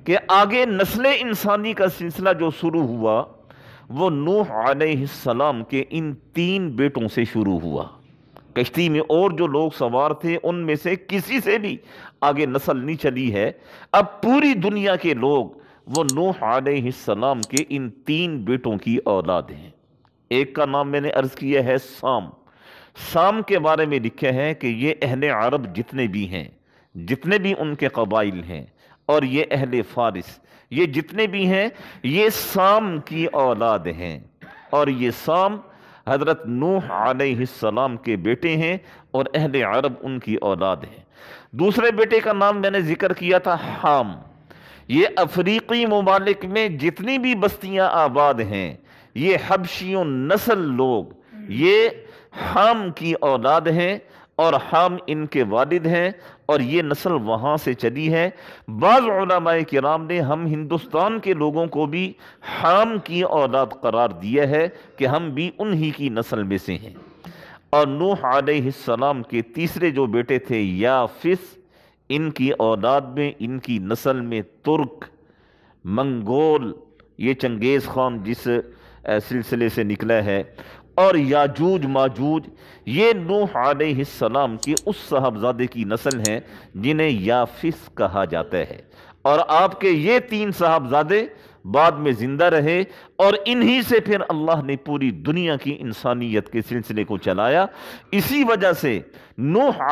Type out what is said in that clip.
کہ آگے نسل انسانی کا سلسلہ جو شروع ہوا وہ نوح علیہ السلام کے ان 3 بیٹوں سے شروع ہوا۔ کشتی میں اور جو لوگ سوار تھے ان میں سے کسی سے بھی آگے نسل نہیں چلی ہے۔ اب پوری دنیا کے لوگ وہ نوح علیہ السلام کے ان 3 بیٹوں کی اولاد ہیں۔ ایک کا نام میں نے عرض کیا ہے سام۔ سام کے بارے میں لکھا ہے کہ یہ اہل عرب جتنے بھی ہیں، جتنے بھی ان کے قبائل ہیں، اور یہ اہل فارس، یہ جتنے بھی ہیں، یہ سام کی اولاد ہیں، اور یہ سام حضرت نوح علیہ السلام کے بیٹے ہیں اور اہل عرب ان کی اولاد ہیں۔ دوسرے بیٹے کا نام میں نے ذکر کیا تھا حام۔ یہ افریقی ممالک میں جتنی بھی بستیاں آباد ہیں، یہ حبشیوں نسل لوگ یہ حام کی اولاد ہیں، اور حام ان کے والد ہیں، اور یہ نسل وہاں سے چلی ہے۔ بعض علماء کرام نے ہم ہندوستان کے لوگوں کو بھی حام کی اولاد قرار دیا ہے کہ ہم بھی انہی کی نسل میں سے ہیں۔ اور نوح علیہ السلام کے تیسرے جو بیٹے تھے یافس، ان کی اولاد میں، ان کی نسل میں ترک، منگول، یہ چنگیز خان جس سلسلے سے نکلا ہے، اور یاجوج ماجوج، یہ نوح علیہ السلام کے اس صاحبزادے کی نسل ہیں جنہیں یافس کہا جاتا ہے۔ اور آپ کے یہ 3 صاحبزادے بعد میں زندہ رہے، اور انہی سے پھر اللہ نے پوری دنیا کی انسانیت کے سلسلے کو چلایا۔ اسی وجہ سے نوح